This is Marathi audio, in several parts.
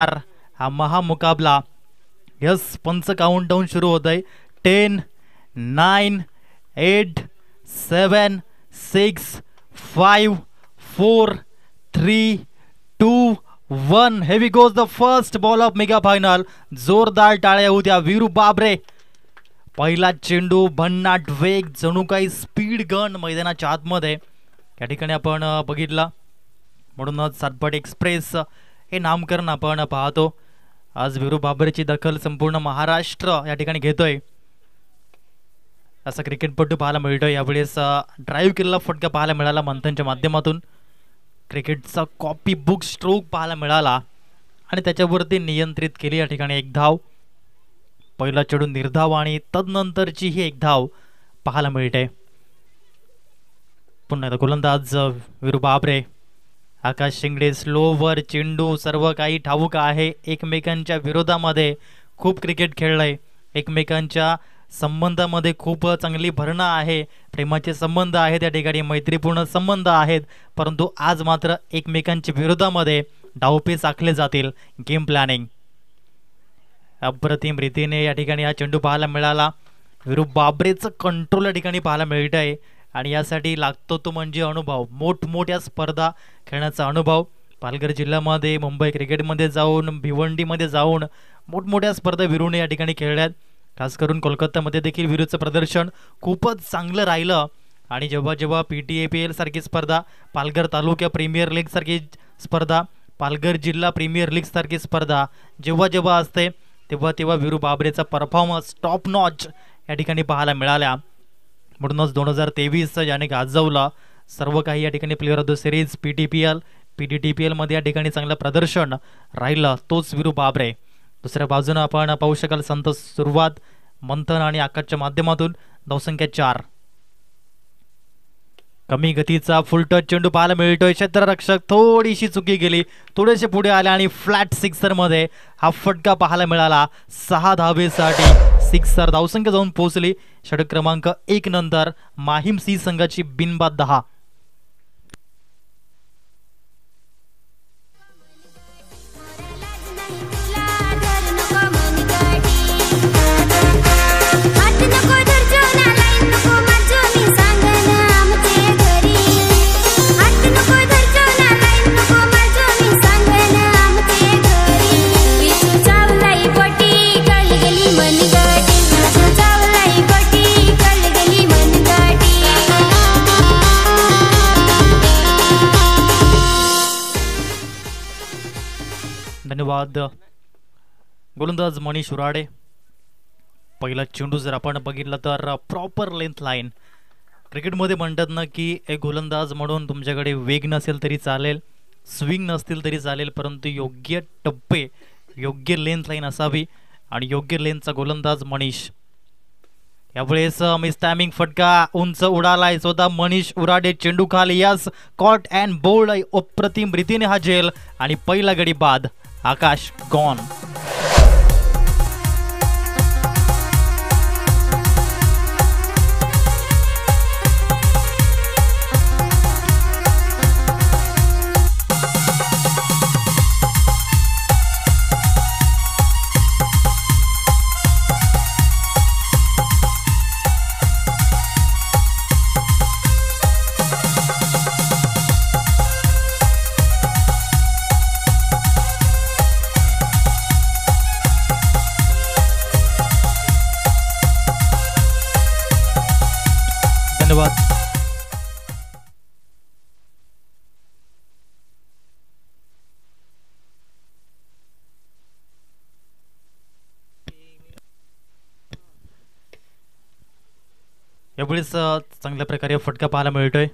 हा महामुकाबला यस पंच काउंटडाऊन सुरू होत आहे 10 9 8 7 6 5 4 3 2 1 heavy goes the first ball of mega final. जोरदार टाळ्या होत्या. वीरू बाबरे पहिला चेंडू भन्नाट वेग जणू काही स्पीड गन मैदानाच्या आतमध्ये या ठिकाणी आपण बघितला. म्हणूनच सातपट एक्सप्रेस हे नामकरण आपण पाहतो. आज वीरू बाबरेची दखल संपूर्ण महाराष्ट्र या ठिकाणी घेतोय. असा क्रिकेटपटू पाहायला मिळतोय. यावेळेस ड्राईव्ह केलेला फटका पाहायला मिळाला मंथनच्या माध्यमातून. क्रिकेटचा कॉपी बुक स्ट्रोक पाहायला मिळाला आणि त्याच्यावरती नियंत्रित केली या ठिकाणी एक धाव. पहिला चेंडू निर्धाव आणि तदनंतरची ही एक धाव पाहायला मिळते. पुन्हा एकदा गोलंदाज वीरू बाबरे. आकाश शिंगडे स्लोवर चेंडू. सर्व काही ठाऊक आहे. एकमेकांच्या विरोधामध्ये खूप क्रिकेट खेळलंय. एकमेकांच्या संबंधामध्ये खूप चांगली भरणा आहे. प्रेमाचे संबंध आहेत या ठिकाणी. मैत्रीपूर्ण संबंध आहेत. परंतु आज मात्र एकमेकांच्या विरोधामध्ये डावपेच आखले जातील. गेम प्लॅनिंग अप्रतिम रीतीने या ठिकाणी हा चेंडू पाहायला मिळाला. वीरू बाबरेचं कंट्रोल या ठिकाणी पाहायला मिळत आहे आणि यासाठी लागतो तो म्हणजे अनुभव. मोठमोठ्या स्पर्धा खेळण्याचा अनुभव. पालघर जिल्ह्यामध्ये मुंबई क्रिकेटमध्ये जाऊन भिवंडीमध्ये जाऊन मोठमोठ्या स्पर्धा वीरूने या ठिकाणी खेळल्यात. खास करून कोलकातामध्ये देखील वीरूचं प्रदर्शन खूपच चांगलं राहिलं. आणि जेव्हा जेव्हा PTAPL सारखी स्पर्धा, पालघर तालुक्या प्रीमियर लीग सारखी स्पर्धा, पालघर जिल्हा प्रीमियर लीग सारखी स्पर्धा जेव्हा जेव्हा असते तेव्हा तेव्हा वीरू बाबरेचा परफॉर्मन्स टॉप नॉच या ठिकाणी पाहायला मिळाल्या. म्हणूनच 2023 याने गाजवला. सर्व काही या ठिकाणी player of the series PDTPL मध्ये या ठिकाणी चांगलं प्रदर्शन राहिलं तोच वीरू बाबरे. दुसऱ्या बाजूने आपण पाहू शकाल संतोष सुरुवात मंथन आणि आकाशच्या माध्यमातून. धावसंख्या 4. कमी गतीचा फुल टच चेंडू पाहायला मिळतोय. क्षेत्ररक्षक थोडीशी चुकी गेली. थोडेसे पुढे आले आणि फ्लॅट सिक्सर मध्ये हा फटका पाहायला मिळाला. 6 धावेसाठी सिक्सर. धावसंख्या जाऊन पोहोचली षटक क्रमांक 1 नंतर माहीम सी संघाची बिनबाद 10. धन्यवाद. गोलंदाज मनीष उराडे. पहिला चेंडू जर आपण बघितला तर प्रॉपर लेंथ लाईन. क्रिकेटमध्ये म्हणतात ना की एक गोलंदाज म्हणून तुमच्याकडे वेग नसेल तरी चालेल, स्विंग नसतील तरी चालेल, परंतु योग्य टप्पे, योग्य लेंथ लाईन असावी आणि योग्य लेंथचा गोलंदाज मनीष. यावेळेस मिसटायमिंग फटका उंच उडालाय. स्वतः मनीष उराडे चेंडू खाली. Yes caught and bowled. अप्रतिम रीतीने हा झेल आणि पहिला गडी बाद. आकाश गॉन. धन्यवाद. यावेळेस चांगल्या प्रकारे फटका पाहायला मिळतोय.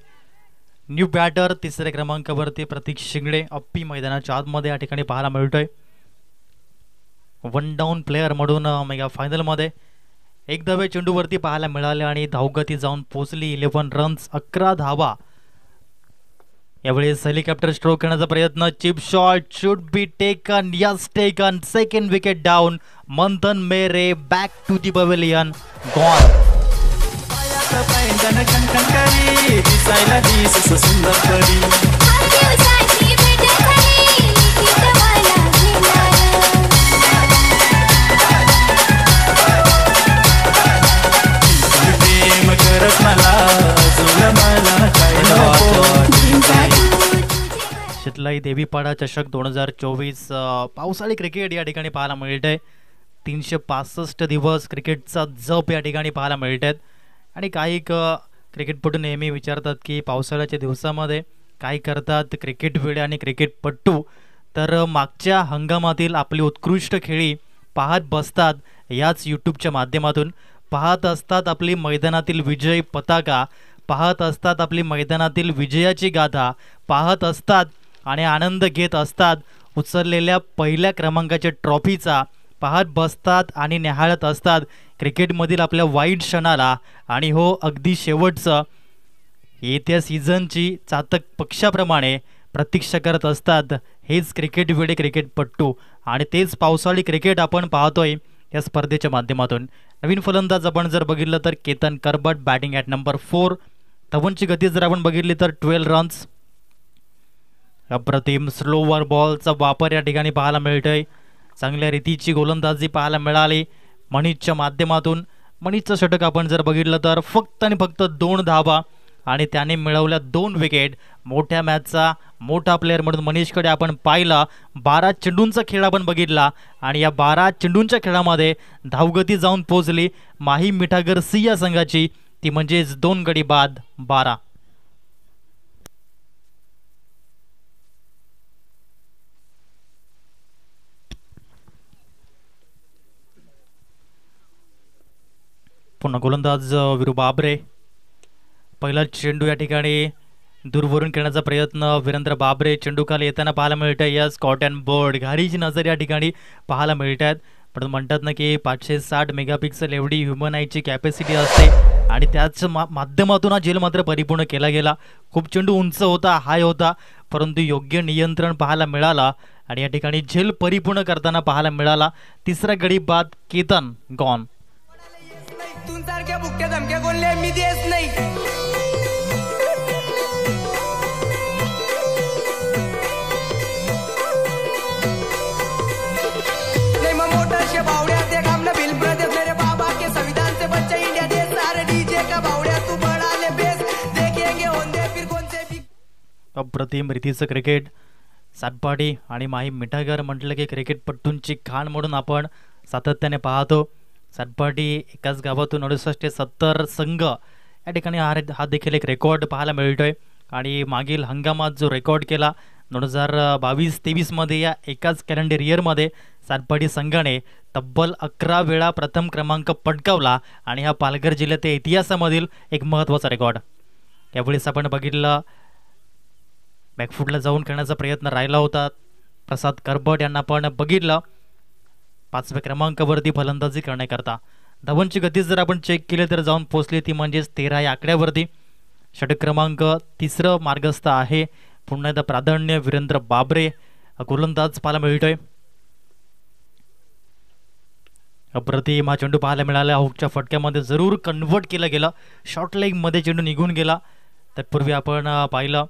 न्यू बॅटर तिसऱ्या क्रमांकावरती प्रतीक शिंगडे अप्पी मैदानाच्या आतमध्ये या ठिकाणी पाहायला मिळतोय. 1 डाऊन प्लेअर म्हणून मेगा फायनलमध्ये एक धावे चेंडूवरती पाहायला मिळाले आणि धावगती जाऊन पोहोचली 11 रन्स 11 धावा. यावेळेस हेलिकॉप्टर स्ट्रोक करण्याचा प्रयत्न. Chip shot should be taken. Yes taken. Second wicket down. Manthan मेरे back to the pavilion. Gone. सुंदर आहे देवीपाडा चषक 2024 पावसाळी क्रिकेट या ठिकाणी पाहायला मिळत आहे. 365 दिवस क्रिकेटचा जप या ठिकाणी पाहायला मिळत आहेत. आणि काही क्रिकेटपटू नेहमी विचारतात की पावसाळ्याच्या दिवसामध्ये काय करतात क्रिकेटवेडे आणि क्रिकेटपटू. तर मागच्या हंगामातील आपली उत्कृष्ट खेळी पाहत बसतात याच यूट्यूबच्या माध्यमातून, पाहत असतात आपली मैदानातील विजय पताका, पाहत असतात आपली मैदानातील विजयाची गाथा, पाहत असतात आणि आनंद घेत असतात उचललेल्या पहिल्या क्रमांकाच्या ट्रॉफीचा, पाहत बसतात आणि निहाळत असतात क्रिकेटमधील आपल्या वाईट क्षणाला. आणि हो, अगदी शेवटचं येत्या सीझनची चातक पक्षाप्रमाणे प्रतीक्षा करत असतात हेच क्रिकेटवेडे क्रिकेटपट्टू. आणि तेच पावसाळी क्रिकेट आपण पाहतोय या स्पर्धेच्या माध्यमातून. नवीन फलंदाज आपण जर बघितलं तर केतन करबट, बॅटिंग ॲट नंबर 4. धवनची गती जर आपण बघितली तर 12 रन्स. अप्रतिम स्लोवर बॉलचा वापर या ठिकाणी पाहायला मिळतोय. चांगल्या रीतीची गोलंदाजी पाहायला मिळाली मनीषच्या माध्यमातून. मनीषचं षटक आपण जर बघितलं तर फक्त आणि फक्त 2 धावा आणि त्याने मिळवल्या 2 विकेट. मोठ्या मॅचचा मोठा प्लेअर म्हणून मनीषकडे आपण पाहिला. 12 चेंडूंचा खेळ आपण बघितला आणि या 12 चेंडूंच्या खेळामध्ये धावगती जाऊन पोहोचली माहीम मिठागर सी या संघाची, ती म्हणजेच 2 गडी बाद 12. पुन्हा गोलंदाज विरू बाबरे. पहिला चेंडू या ठिकाणी दूरवरून खेळण्याचा प्रयत्न वीरेंद्र बाबरे चेंडू खाली येताना पाहायला मिळत आहे. या स्कॉट अँड बोर्ड घाडीची नजर या ठिकाणी पाहायला मिळत आहेत. पण म्हणतात ना की 560 मेगापिक्सल एवढी ह्युमन आयची कॅपॅसिटी असते आणि त्याच माध्यमातून हा झेल मात्र परिपूर्ण केला गेला. खूप चेंडू उंच होता, हाय होता, परंतु योग्य नियंत्रण पाहायला मिळाला आणि या ठिकाणी झेल परिपूर्ण करताना पाहायला मिळाला. तिसरा गडी बाद केतन गॉन. अप्रतिम रीतीचं क्रिकेट. सातपाडी आणि माहीम मिठागर म्हटलं की क्रिकेटपट्टूंची खाण म्हणून आपण सातत्याने पाहतो. सातपाडी एकाच गावातून 68 ते 70 संघ या ठिकाणी हा देखील एक रेकॉर्ड पाहायला मिळतोय. आणि मागील हंगामात जो रेकॉर्ड केला 2022-23 मध्ये या एकाच कॅलेंडर इयरमध्ये सातपाडी संघाने तब्बल 11 वेळा प्रथम क्रमांक पटकावला आणि हा पालघर जिल्ह्याच्या इतिहासामधील एक महत्त्वाचा रेकॉर्ड. यावेळेस आपण बघितलं बॅकफुटला जाऊन खेळण्याचा प्रयत्न राहिला होता प्रसाद करबट यांना आपण बघितलं 5व्या क्रमांकावरती फलंदाजी करण्याकरता. धवनची गती जर आपण चेक केली तर जाऊन पोहोचली ती म्हणजेच 13 या आकड्यावरती. षटक क्रमांक 3 मार्गस्थ आहे. पुन्हा एकदा प्राधान्य वीरेंद्र बाबरे गोलंदाज पाहायला मिळतोय. अप्रतिम हा चेंडू पाहायला मिळाला. हुकच्या फटक्यामध्ये जरूर कन्वर्ट केलं गेलं. शॉर्ट लेगमध्ये चेंडू निघून गेला. तत्पूर्वी आपण पाहिलं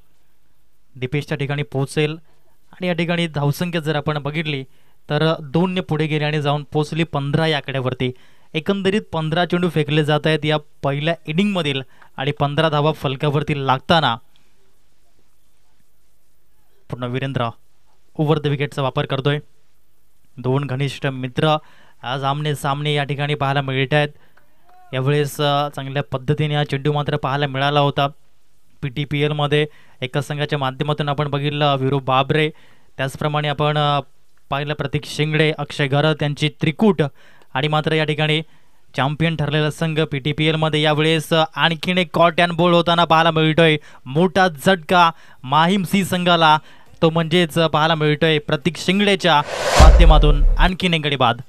दीपेशच्या ठिकाणी पोहोचेल आणि या ठिकाणी धावसंख्या जर आपण बघितली तर 2 पुढे गेले आणि जाऊन पोहोचली 15 या आकड्यावरती. एकंदरीत 15 चेंडू फेकले जात आहेत या पहिल्या इनिंगमधील आणि 15 धावा फलकावरती लागताना पुन्हा वीरेंद्र ओव्हर द विकेटचा वापर करतोय. 2 घनिष्ठ मित्र आज आमने सामने या ठिकाणी पाहायला मिळत आहेत. यावेळेस चांगल्या पद्धतीने हा चेंडू मात्र पाहायला मिळाला होता. PTPL मध्ये एका संघाच्या माध्यमातून आपण बघितलं विरू बाबरे, त्याचप्रमाणे आपण पाहिलं प्रतीक शिंगडे, अक्षय घरत यांची त्रिकूट आणि मात्र या ठिकाणी चॅम्पियन ठरलेला संघ PTPL मध्ये यावेळेस आणखीन एक कॉट अँड बोल्ड होताना पाहायला मिळतोय. मोठा झटका माहीम सी संघाला, तो म्हणजेच पाहायला मिळतोय प्रतीक शिंगडेच्या माध्यमातून आणखीन एक गडी बाद.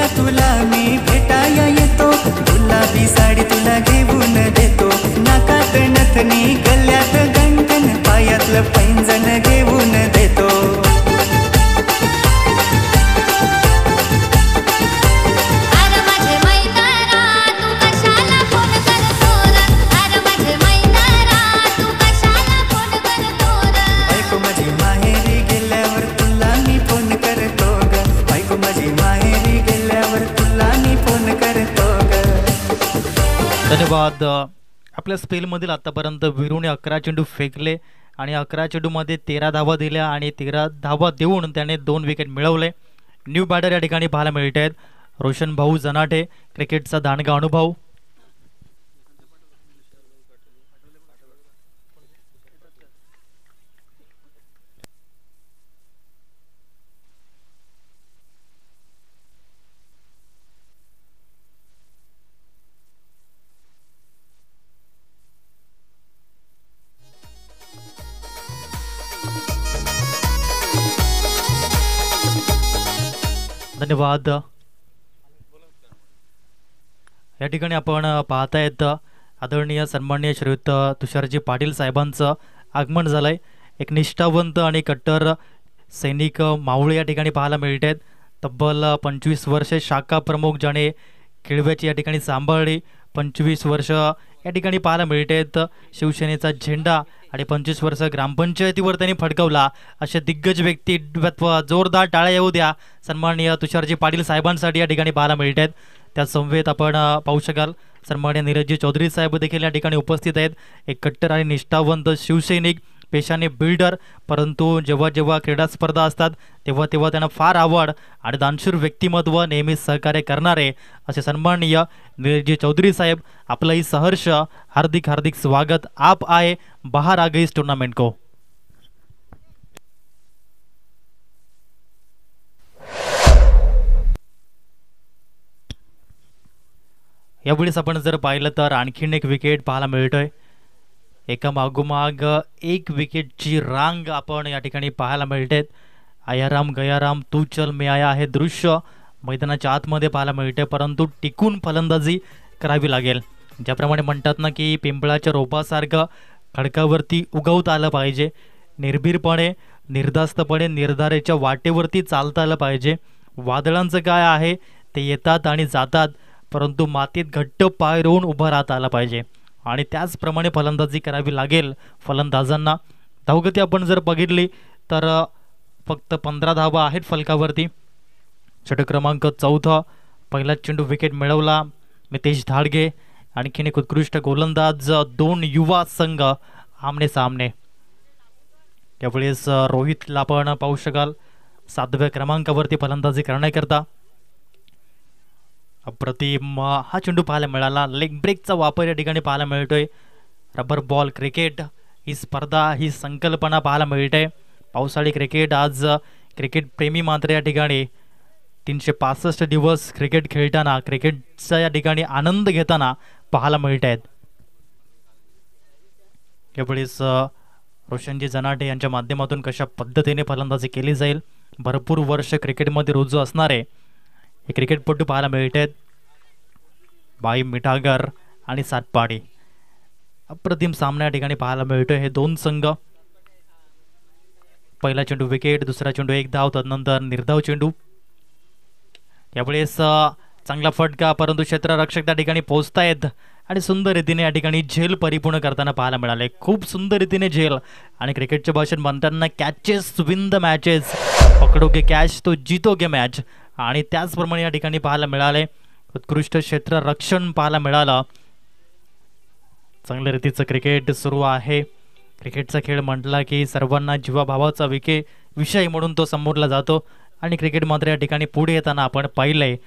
तुला मी भेटाया येतो, गुलाबी साडी तुला घेऊन देतो, नाकात नथनी गल्यात गंठन पायातलं पैंजण घेऊन देतो. धन्यवाद आपल्या स्पेलमधील आतापर्यंत वीरूने 11 चेंडू फेकले आणि 11 चेंडूमध्ये 13 धावा दिल्या आणि 13 धावा देऊन त्याने 2 विकेट मिळवले. न्यू बॅटर या ठिकाणी पाहायला मिळत आहेत. रोशन भाऊ जनाटे, क्रिकेटचा दांडगा अनुभव. धन्यवाद. या ठिकाणी आपण पाहतायत आदरणीय सन्माननीय श्रीयुत तुषारजी पाटील साहेबांचं आगमन झालंय. एक निष्ठावंत आणि कट्टर सैनिक मावळे या ठिकाणी पाहायला मिळत आहेत. तब्बल 25 वर्षे शाखा प्रमुख ज्याने खिळव्याची या ठिकाणी सांभाळली, 25 वर्ष या ठिकाणी पाहायला मिळत आहेत. शिवसेनेचा झेंडा आणि 25 वर्ष ग्रामपंचायतीवर त्यांनी फडकवला. असे दिग्गज व्यक्तित्व, जोरदार टाळ्या येऊ द्या सन्माननीय तुषारजी पाटील साहेबांसाठी या ठिकाणी पाहायला मिळत आहेत. त्या समवेत आपण पाहू शकाल सन्माननीय नीरजजी चौधरी साहेब देखील या ठिकाणी उपस्थित आहेत. एक कट्टर आणि निष्ठावंत शिवसैनिक, पेशाने बिल्डर, परंतु जेव्हा जेव्हा क्रीडा स्पर्धा असतात तेव्हा तेव्हा त्यांना फार आवड आणि दानशूर व्यक्तिमत्व, नेहमी सहकार्य करणारे असे सन्माननीय नीरजजी चौधरी साहेब. आपलंही सहर्ष हार्दिक हार्दिक स्वागत. आप आए बाहर आ गई इस टूर्नामेंट को. यावेळेस आपण जर पाहिलं तर आणखीन एक विकेट पाहायला मिळतोय. एका मागोमाग एक विकेटची रांग आपण या ठिकाणी पाहायला मिळते. आयाराम गयाराम तू चल मी आया हे दृश्य मैदानाच्या आतमध्ये पाहायला मिळते, परंतु टिकून फलंदाजी करावी लागेल. ज्याप्रमाणे म्हणतात ना की पिंपळाच्या रोपासारखं खडकावरती उगवता आलं पाहिजे. निर्भीरपणे, निर्धास्तपणे निर्धाराच्या वाटेवरती चालता आलं पाहिजे. वादळांचं काय आहे ते येतात आणि जातात, परंतु मातीत घट्ट पाय रोवून उभं राहता आलं पाहिजे आणि त्याचप्रमाणे फलंदाजी करावी लागेल फलंदाजांना. धावगती आपण जर बघितली तर फक्त 15 धावा आहेत फलकावरती. षटक क्रमांक 4, पहिला चेंडू विकेट मिळवला मितेश धाडगे. आणखीन एक उत्कृष्ट गोलंदाज, 2 युवा संघ आमने सामने. यावेळेस रोहितला आपण पाहू शकाल 7व्या क्रमांकावरती फलंदाजी करण्याकरता. अप्रतिम हा चेंडू पाहायला मिळाला. लेग ब्रेकचा वापर या ठिकाणी पाहायला मिळतोय. रबर बॉल क्रिकेट ही स्पर्धा, ही संकल्पना पाहायला मिळते. पावसाळी क्रिकेट, आज क्रिकेट प्रेमी मात्र या ठिकाणी 365 दिवस क्रिकेट खेळताना, क्रिकेटचा या ठिकाणी आनंद घेताना पाहायला मिळत आहेत. यावेळेस रोशनजी जनाटे यांच्या माध्यमातून कशा पद्धतीने फलंदाजी केली जाईल, भरपूर वर्ष क्रिकेटमध्ये रुजू असणारे हे क्रिकेटपटू पाहायला मिळत आहेत. बाई मिठागर आणि सातपाडी, अप्रतिम सामना या ठिकाणी पाहायला मिळतोय. हे 2 संघ, पहिला चेंडू विकेट, दुसरा चेंडू 1 धाव, तदनंतर निर्धाव चेंडू. यावेळेस चांगला फटका, परंतु क्षेत्ररक्षक त्या ठिकाणी पोहोचतायत आणि सुंदर रीतीने या ठिकाणी झेल परिपूर्ण करताना पाहायला मिळाले. खूप सुंदर रीतीने झेल, आणि क्रिकेटच्या भाषेत म्हणताना कॅचेस विन द मॅचेस, पकडोगे कॅच तो जीतोगे मॅच, आणि त्याचप्रमाणे या ठिकाणी पाहायला मिळाले. उत्कृष्ट क्षेत्ररक्षण पाहायला मिळालं. चांगल्या रीतीचं क्रिकेट सुरू आहे. क्रिकेटचा खेळ म्हटला की सर्वांना जीवाभावाचा विषय म्हणून तो संबोधला जातो, आणि क्रिकेट मात्र या ठिकाणी पुढे येताना आपण पाहिलंय.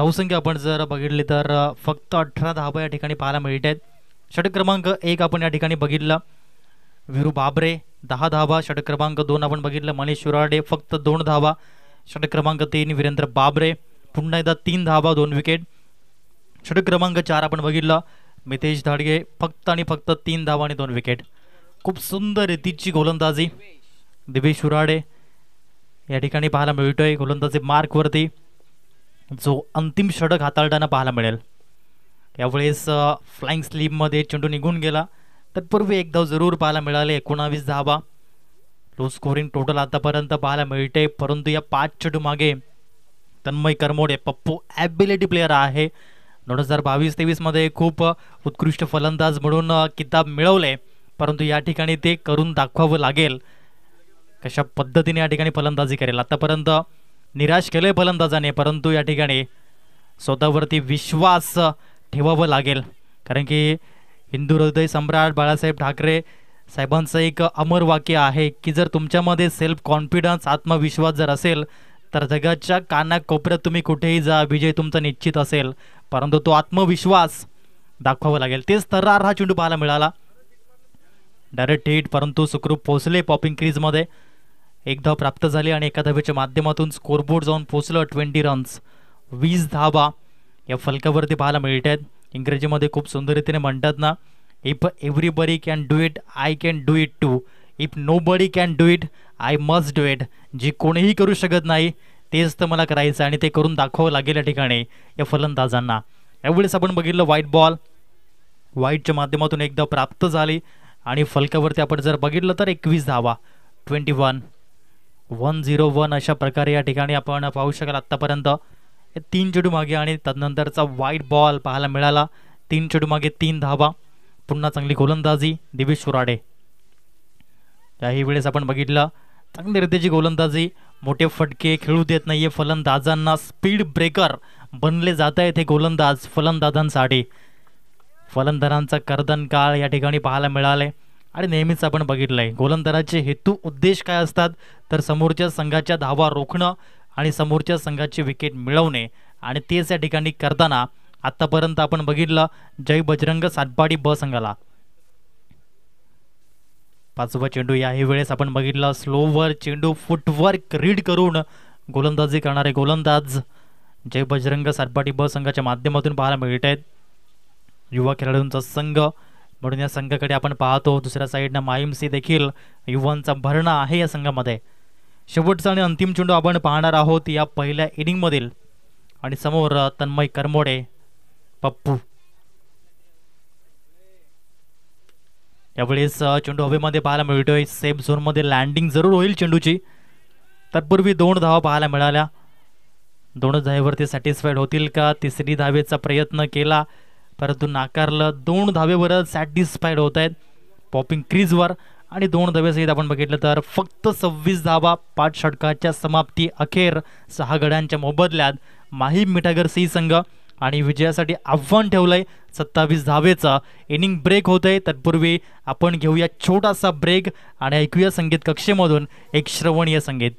धावसंख्या आपण जर बघितली तर फक्त 18 धावा या ठिकाणी पाहायला मिळत आहेत. षटक क्रमांक 1 आपण या ठिकाणी बघितलं, वीरू बाबरे 10 धावा. षटक क्रमांक 2 आपण बघितलं, मनीष शुराडे फक्त 2 धावा. षटक क्रमांक 3 वीरेंद्र बाबरे पुन्हा एकदा 3 धावा 2 विकेट. षटक क्रमांक 4 आपण बघितलं, मितेश धाडगे फक्त आणि फक्त 3 धावा आणि 2 विकेट. खूप सुंदर रीतीची गोलंदाजी दिवेश शुराडे या ठिकाणी पाहायला मिळतोय. गोलंदाजी मार्कवरती जो अंतिम षटक हाताळताना पाहायला मिळेल. यावेळेस फ्लाइंग स्लीपमध्ये चेंडू निघून गेला. तत्पूर्वी एक धाव जरूर पाहायला मिळाले. 19 धावा लो स्कोरिंग टोटल आतापर्यंत पाहायला मिळते. परंतु या 5 चेंडू मागे तन्मय करमोडे पप्पू ॲबिलिटी प्लेयर आहे. 2022-23 मध्ये खूप उत्कृष्ट फलंदाज म्हणून किताब मिळवले. परंतु या ठिकाणी ते करून दाखवावं लागेल कशा पद्धतीने या ठिकाणी फलंदाजी करेल. आतापर्यंत निराश केले फलंदाजाने, परंतु या ठिकाणी स्वतःवरती विश्वास ठेवावं लागेल. कारण की हिंदू हृदय सम्राट बाळासाहेब ठाकरे साहेबांचं एक अमर वाक्य आहे की जर तुमच्यामध्ये सेल्फ कॉन्फिडन्स आत्मविश्वास जर असेल तर जगाच्या कानाकोपऱ्यात तुम्ही कुठेही जा, विजय तुमचा निश्चित असेल. परंतु तो आत्मविश्वास दाखवावा लागेल. तेच तर्रार हा चेंडू पाहायला मिळाला. डायरेक्ट हिट, परंतु सुखरूप पोहोचले पॉपिंग क्रीजमध्ये. एक धाव प्राप्त झाली आणि एका धावेच्या माध्यमातून स्कोरबोर्ड जाऊन पोहोचलं. 20 रन्स 20 धावा या फलकावरती पाहायला मिळत आहेत. इंग्रजीमध्ये खूप सुंदर रीतीने म्हणतात ना, if everybody can do it I can do it too, if nobody can do it I must do it. जे कोणीही करू शकत नाही तेच तर मला करायचं आणि ते करून दाखवावं लागेल या ठिकाणी या फलंदाजांना. यावेळेस आपण बघितलं व्हाईट बॉल, व्हाईटच्या माध्यमातून एक धाव प्राप्त झाली आणि फलकावरती आपण जर बघितलं तर 21 धावा 21-101 अशा प्रकारे या ठिकाणी आपण पाहू शकाल. आत्तापर्यंत 3 चेंडू मागे आणि तदनंतरचा व्हाईट बॉल पाहायला मिळाला. 3 चेंडू मागे 3 धावा. पुन्हा चांगली गोलंदाजी दिवेश शुराडे. त्याही वेळेस आपण बघितलं चांगली रीतीची गोलंदाजी, मोठे फटके खेळू देत नाहीये फलंदाजांना. स्पीड ब्रेकर बनले जात आहेत हे गोलंदाज फलंदाजांसाठी. फलंदाजांचा कर्दन काळ या ठिकाणी पाहायला मिळाले आणि नेहमीच आपण बघितलंय गोलंदाजाचे हेतू उद्देश काय असतात तर समोरच्या संघाच्या धावा रोखणं आणि समोरच्या संघाची विकेट मिळवणे. आणि तेच या ठिकाणी करताना आतापर्यंत आपण बघितलं जय बजरंग सातपाडी ब संघाला. 5वा चेंडू याही वेळेस आपण बघितलं स्लोवर चेंडू फुटवर्क रीड करून गोलंदाजी करणारे गोलंदाज जय बजरंग सातपाडी ब संघाच्या माध्यमातून पाहायला मिळत आहेत. युवा खेळाडूंचा संघ म्हणून या संघाकडे आपण पाहतो. दुसऱ्या साईडनं माहीमसी देखील युवांचा भरणा आहे या संघामध्ये. शेवटचा आणि अंतिम चेंडू आपण पाहणार आहोत या पहिल्या इनिंगमधील आणि समोर तन्मय करमोडे पप्पू. यावेळेस चेंडू हवेमध्ये पाहायला मिळतोय. सेफ झोनमध्ये लँडिंग जरूर होईल चेंडूची. तत्पूर्वी 2 धावा पाहायला मिळाल्या. 2 धावेवरती सॅटिस्फाईड होतील का? तिसरी धावेचा प्रयत्न केला परंतु नाकारलं. 2 धावेवरच सॅटिस्फाईड होत आहेत पॉपिंग क्रीजवर आणि 2 धावेसहित आपण बघितलं तर फक्त 26 धावा 5 षटकाच्या समाप्ती अखेर 6 गड्यांच्या मोबदल्यात माहीम मिठागर सी संघ आणि विजयासाठी आव्हान ठेवलंय 27 धावेचा. इनिंग ब्रेक होत आहे. तत्पूर्वी आपण घेऊया छोटासा ब्रेक आणि ऐकूया संगीत कक्षेमधून एक श्रवणीय संगीत.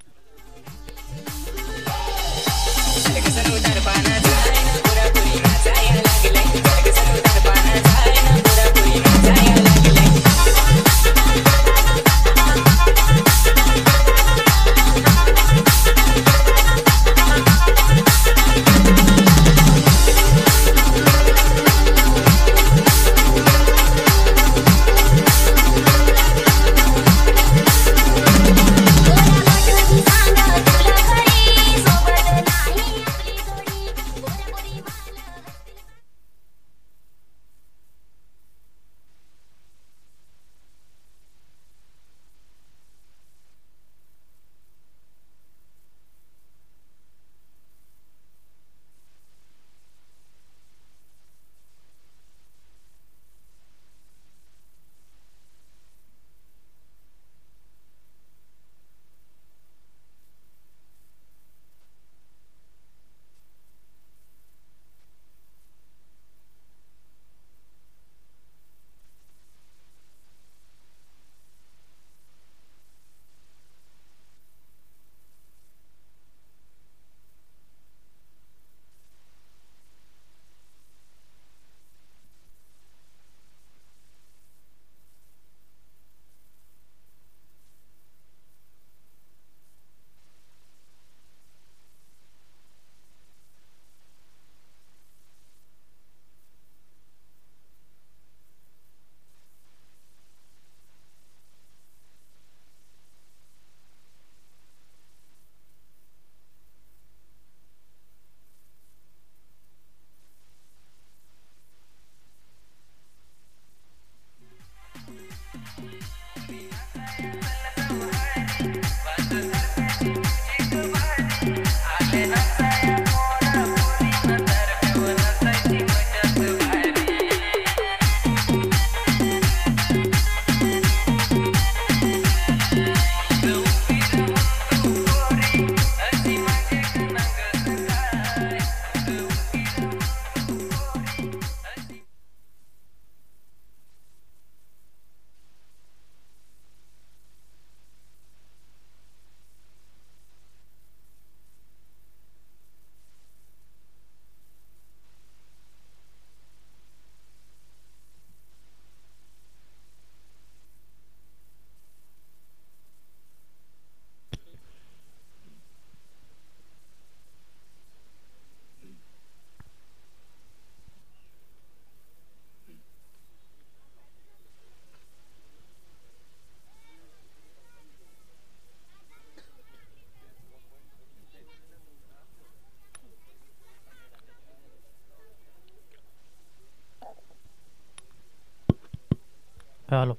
हॅलो.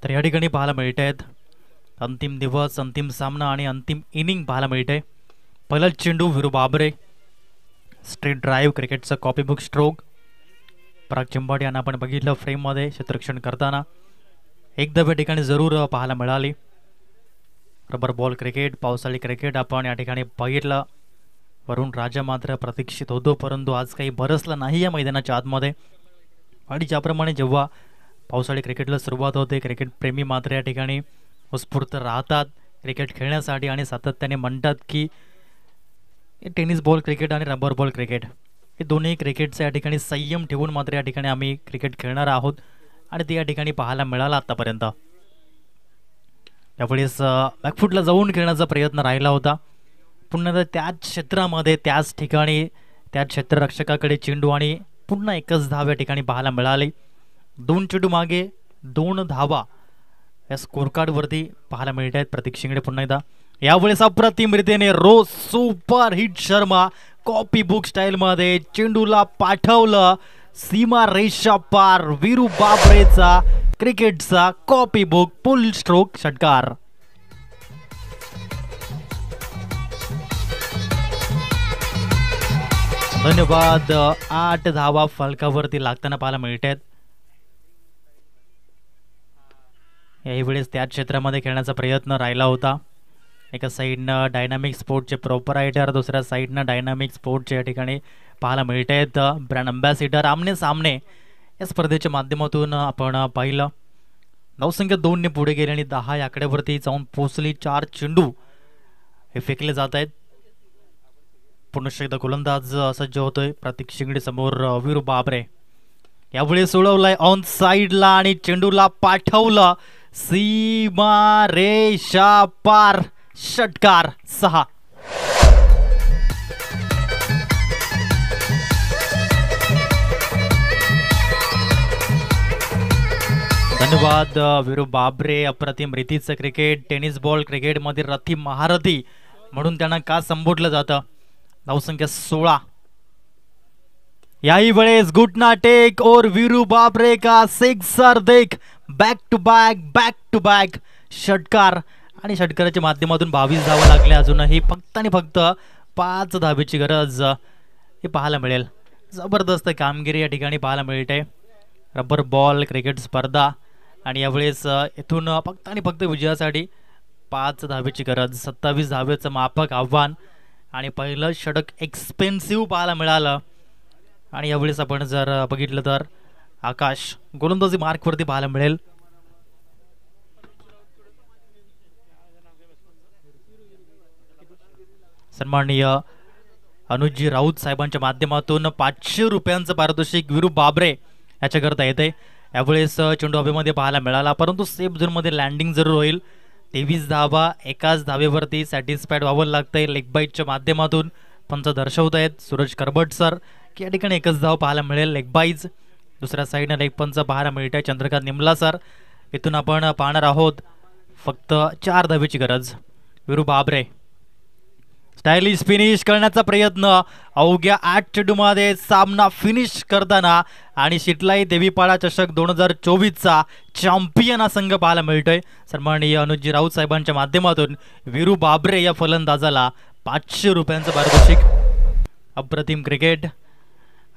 तर या ठिकाणी पाहायला मिळत आहेत अंतिम दिवस, अंतिम सामना आणि अंतिम इनिंग पाहायला मिळते. पहिला चेंडू विरू बाबरे, स्ट्रेट ड्राईव्ह, क्रिकेटचं कॉपीबुक स्ट्रोक. पराग चिंबाड यांना आपण बघितलं फ्रेममध्ये क्षेत्ररक्षण करताना. एक धाव या ठिकाणी जरूर पाहायला मिळाली. रबर बॉल क्रिकेट, पावसाळी क्रिकेट आपण या ठिकाणी बघितलं. वरुण राजा मात्र प्रतीक्षित होतो, परंतु आज काही बरसलं नाही या मैदानाच्या आतमध्ये. आणि ज्याप्रमाणे जेव्हा पावसाळी क्रिकेटला सुरुवात होते, क्रिकेट प्रेमी मात्र या ठिकाणी उत्स्फूर्त राहतात क्रिकेट खेळण्यासाठी आणि सातत्याने म्हणतात की टेनिस बॉल क्रिकेट आणि रबर बॉल क्रिकेट हे दोन्ही क्रिकेटचे या ठिकाणी संयम ठेवून मात्र या ठिकाणी आम्ही क्रिकेट खेळणार आहोत आणि ते या ठिकाणी पाहायला मिळालं आतापर्यंत. त्यावेळेस बॅकफुटला जाऊन खेळण्याचा प्रयत्न राहिला होता. पुन्हा त्याच क्षेत्रामध्ये, त्याच ठिकाणी, त्या क्षेत्ररक्षकाकडे चेंडू आणि पुन्हा एकच धाव या ठिकाणी पाहायला मिळाली. 2 चेंडू मागे 2 धावा या स्कोर कार्डवरती पाहायला मिळत आहेत. प्रतीक शिंगडे पुन्हा एकदा यावेळेस अप्रतिम रीतीने रोज super hit Sharma copy book स्टाईलमध्ये चेंडूला पाठवलं सीमा रेषा पार. विरू बाबरेचा क्रिकेटचा कॉपी बुक फुल स्ट्रोक षटकार. धन्यवाद. 8 धावा फलकावरती लागताना पाहायला मिळत आहेत. याही वेळेस त्याच क्षेत्रामध्ये खेळण्याचा प्रयत्न राहिला होता. एका साईडनं डायनामिक स्पोर्टचे प्रोपरायटर, दुसऱ्या साईडनं डायनामिक स्पोर्टचे या ठिकाणी पाहायला मिळत आहेत ब्रँड अँबॅसिडर. आमने सामने या स्पर्धेच्या माध्यमातून आपण पाहिलं. धावसंख्या 2ने पुढे गेली आणि 10 या आकड्यावरती जाऊन पोहोचली. 4 चेंडू हे फेकले जात आहेत. पुनश्च एकदा गोलंदाज सज्ज होतोय प्रतीक शिंगडे समोर. विरू बाबरे यावेळी सोडवलाय ऑन साईडला आणि चेंडूला पाठवलं सीमा रेषा पार. षटकार 6. धन्यवाद. विरू बाबरे अप्रतिम रीतीचं क्रिकेट, टेनिस बॉल क्रिकेटमध्ये रथी महारथी म्हणून त्यांना का संबोधलं जातं. धावसंख्या 16. यही वेळेस घुटना टेक और वीरू बाबरे का सिक्सर देख. बैक टू बैक षटकार आणि षटकाराच्या माध्यमातून 22 धावा लागल्या. अजूनही फक्त आणि फक्त 5 धावेची गरज हे पाहायला मिळेल. जबरदस्त कामगिरी या ठिकाणी पाहायला मिळते. रबर बॉल क्रिकेट स्पर्धा आणि यावेळेस इथून फक्त आणि फक्त विजयासाठी 5 धावेची गरज. 27 धावेचं माफक आव्हान आणि पहिलं षटक एक्सपेन्सिव्ह पाहायला मिळालं. आणि यावेळेस आपण जर बघितलं तर आकाश गोलंदाजी मार्कवरती पाहायला मिळेल. सन्माननीय अनुजजी राऊत साहेबांच्या माध्यमातून 500 रुपयांचं पारितोषिक विरू बाबरे याच्याकरता येते. यावेळेस चेंडू हवेमध्ये पाहायला मिळाला, परंतु सेफ झोनमध्ये लँडिंग जरूर होईल. 23 धावा एकाच धावेवरती सॅटिस्फाईड व्हावं लागतंय. लेग बाईटच्या माध्यमातून पंच दर्शवत आहेत सूरज करबट सर की या ठिकाणी एकच धाव पाहायला मिळेल लेग बाईज. दुसऱ्या साईडनं लेग पंच पाहायला मिळत आहे चंद्रकांत निमला सर. इथून आपण पाहणार आहोत फक्त 4 धावेची गरज. विरू बाबरे स्टायलिश फिनिश करण्याचा प्रयत्न. अवघ्या 8 चेंडूमध्ये सामना फिनिश करताना आणि शिटलाई देवीपाडा चषक 2024चा चॅम्पियन हा संघ पाहायला मिळतोय. सन्माननीय अनुजजी राऊत साहेबांच्या माध्यमातून विरू बाबरे या फलंदाजाला 500 रुपयांचं पारितोषिक. अप्रतिम क्रिकेट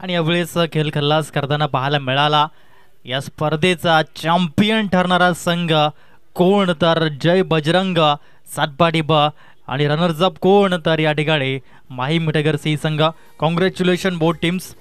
आणि यावेळेस खेळ खल्लास करताना पाहायला मिळाला. या स्पर्धेचा चॅम्पियन ठरणारा संघ कोण तर जय बजरंग सातपाडी ब आणि रनर्स अप कोण तर या ठिकाणी माही मिठेगर सी संघ. Congratulation both teams.